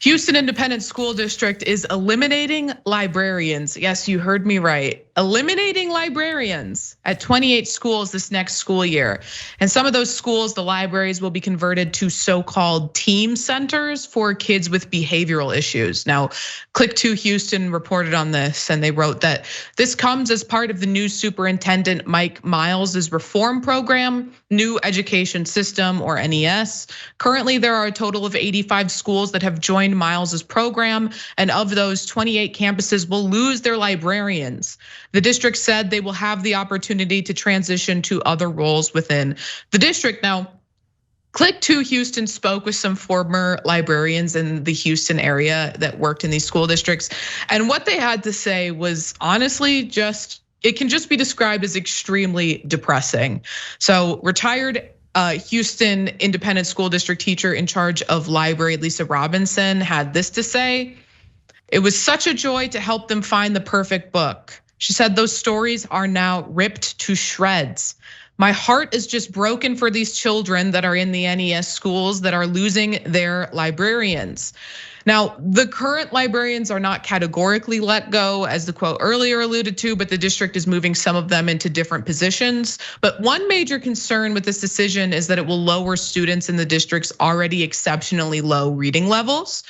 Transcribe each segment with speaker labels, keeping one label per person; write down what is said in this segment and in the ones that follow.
Speaker 1: Houston Independent School District is eliminating librarians. Yes, you heard me right. Eliminating librarians at 28 schools this next school year. And some of those schools, the libraries will be converted to so-called team centers for kids with behavioral issues. Now, Click 2 Houston reported on this, and they wrote that this comes as part of the new superintendent Mike Miles's reform program, New Education System, or NES. Currently, there are a total of 85 schools that have joined Miles's program, and of those, 28 campuses will lose their librarians. The district said they will have the opportunity to transition to other roles within the district. Now, Click 2 Houston spoke with some former librarians in the Houston area that worked in these school districts. And what they had to say was honestly it can just be described as extremely depressing. So retired Houston Independent School District teacher in charge of library, Lisa Robinson, had this to say: "It was such a joy to help them find the perfect book." She said those stories are now ripped to shreds. "My heart is just broken for these children that are in the NES schools that are losing their librarians." Now, the current librarians are not categorically let go, as the quote earlier alluded to, but the district is moving some of them into different positions. But one major concern with this decision is that it will lower students in the district's already exceptionally low reading levels.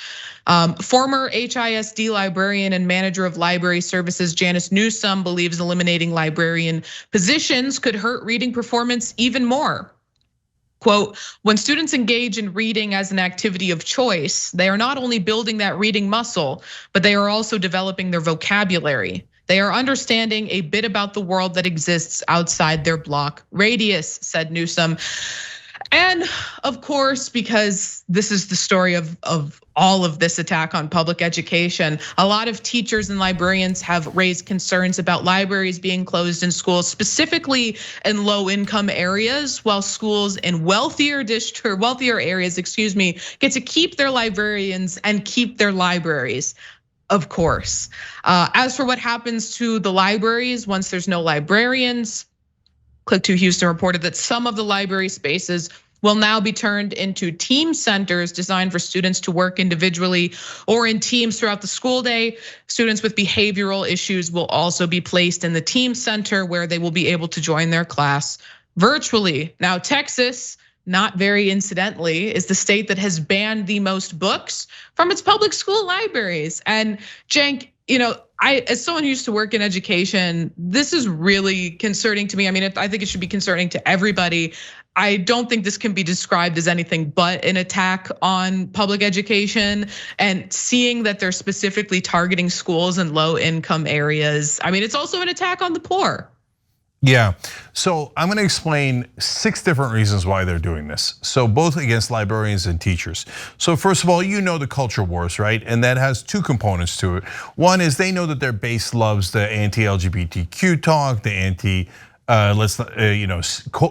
Speaker 1: Former HISD librarian and manager of library services Janice Newsome believes eliminating librarian positions could hurt reading performance even more. Quote, "When students engage in reading as an activity of choice, they are not only building that reading muscle, but they are also developing their vocabulary. They are understanding a bit about the world that exists outside their block radius," said Newsome. And of course, because this is the story of all of this attack on public education, a lot of teachers and librarians have raised concerns about libraries being closed in schools, specifically in low income areas, while schools in wealthier areas, get to keep their librarians and keep their libraries. Of course. As for what happens to the libraries once there's no librarians, Click 2 Houston reported that some of the library spaces will now be turned into team centers designed for students to work individually or in teams throughout the school day. Students with behavioral issues will also be placed in the team center where they will be able to join their class virtually. Now, Texas, not very incidentally, is the state that has banned the most books from its public school libraries. And Cenk, as someone who used to work in education, this is really concerning to me. I mean, I think it should be concerning to everybody. I don't think this can be described as anything but an attack on public education, and seeing that they're specifically targeting schools in low income areas. I mean, it's also an attack on the poor.
Speaker 2: Yeah, so I'm gonna explain 6 different reasons why they're doing this. So both against librarians and teachers. So first of all, you know the culture wars, right? And that has 2 components to it. One is they know that their base loves the anti-LGBTQ talk, the anti,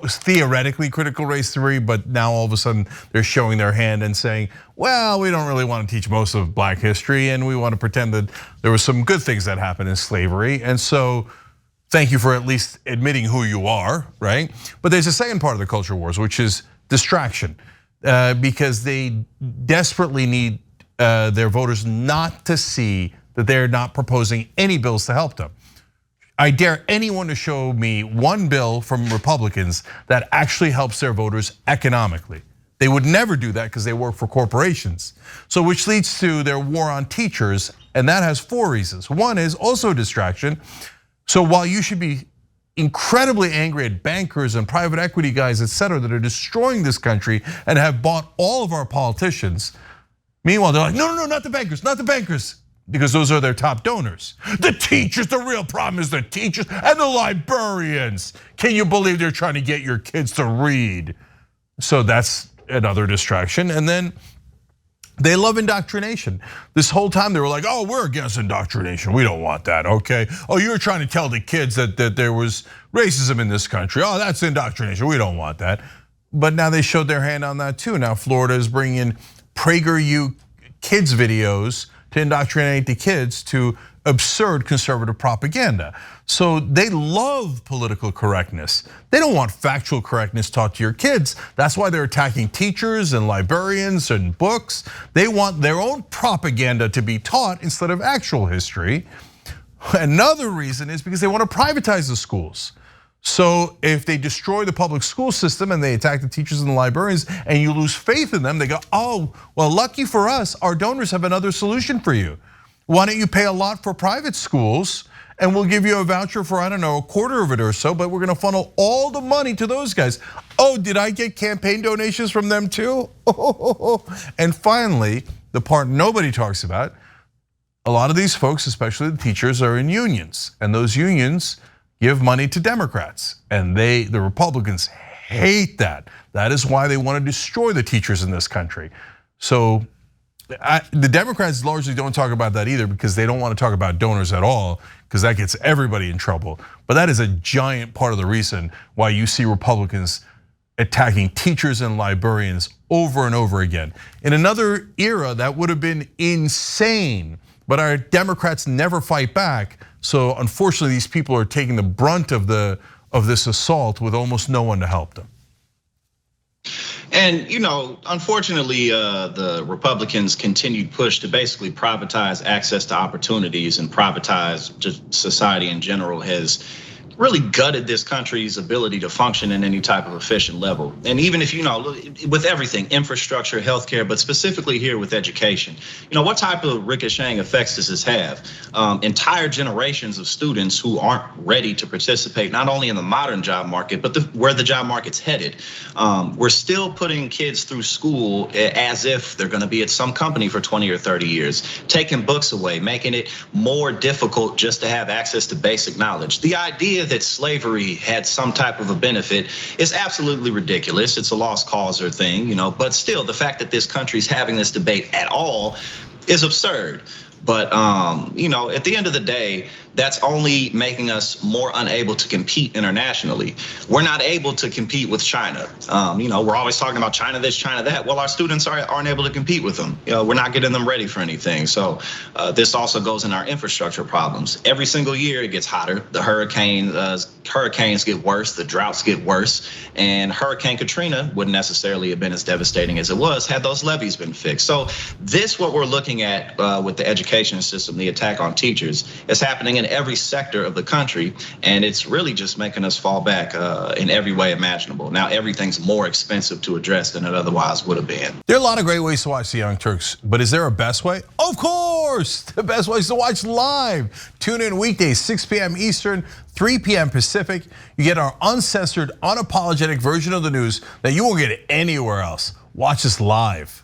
Speaker 2: theoretically critical race theory, but now all of a sudden they're showing their hand and saying, well, we don't really want to teach most of Black history, and we want to pretend that there were some good things that happened in slavery. And so thank you for at least admitting who you are, right? But there's a second part of the culture wars, which is distraction, because they desperately need their voters not to see that they're not proposing any bills to help them. I dare anyone to show me one bill from Republicans that actually helps their voters economically. They would never do that because they work for corporations. So which leads to their war on teachers, and that has 4 reasons. One is also distraction. So while you should be incredibly angry at bankers and private equity guys, et cetera, that are destroying this country and have bought all of our politicians, meanwhile, they're like, no, not the bankers, not the bankers, because those are their top donors. The teachers, the real problem is the teachers and the librarians. Can you believe they're trying to get your kids to read? So that's another distraction. And then they love indoctrination. This whole time they were like, oh, we're against indoctrination. We don't want that, okay? Oh, you're trying to tell the kids that there was racism in this country. Oh, that's indoctrination. We don't want that. But now they showed their hand on that too. Now Florida is bringing in PragerU kids videos to indoctrinate the kids to absurd conservative propaganda. So they love political correctness. They don't want factual correctness taught to your kids. That's why they're attacking teachers and librarians and books. They want their own propaganda to be taught instead of actual history. Another reason is because they want to privatize the schools. So if they destroy the public school system and they attack the teachers and the librarians and you lose faith in them, they go, oh, well, lucky for us, our donors have another solution for you. Why don't you pay a lot for private schools and we'll give you a voucher for, I don't know, a quarter of it or so, but we're gonna funnel all the money to those guys. Oh, did I get campaign donations from them too? And finally, the part nobody talks about, a lot of these folks, especially the teachers, are in unions, and those unions give money to Democrats, and the Republicans hate that. That is why they want to destroy the teachers in this country. So the Democrats largely don't talk about that either because they don't want to talk about donors at all because that gets everybody in trouble. But that is a giant part of the reason why you see Republicans attacking teachers and librarians over and over again. In another era, that would have been insane, but our Democrats never fight back. So unfortunately, these people are taking the brunt of this assault with almost no one to help them.
Speaker 3: And unfortunately, the Republicans' continued push to basically privatize access to opportunities and privatize just society in general has really gutted this country's ability to function in any type of efficient level. And even if with everything, infrastructure, healthcare, but specifically here with education, what type of ricocheting effects does this have? Entire generations of students who aren't ready to participate, not only in the modern job market, but where the job market's headed. We're still putting kids through school as if they're gonna be at some company for 20 or 30 years, taking books away, making it more difficult just to have access to basic knowledge. The idea that slavery had some type of a benefit is absolutely ridiculous. It's a lost cause or thing, but still the fact that this country's having this debate at all is absurd. But at the end of the day, that's only making us more unable to compete internationally. We're not able to compete with China. We're always talking about China this, China that. Well, our students aren't able to compete with them. We're not getting them ready for anything. So this also goes in our infrastructure problems. Every single year it gets hotter. The hurricanes get worse, the droughts get worse, and Hurricane Katrina wouldn't necessarily have been as devastating as it was had those levees been fixed. So what we're looking at with the education system, the attack on teachers, is happening in every sector of the country, and it's really just making us fall back in every way imaginable. Now everything's more expensive to address than it otherwise would have been.
Speaker 2: There are a lot of great ways to watch the Young Turks, but is there a best way? Of course, the best way is to watch live. Tune in weekdays, 6 p.m. Eastern, 3 p.m. Pacific. You get our uncensored, unapologetic version of the news that you won't get anywhere else. Watch us live.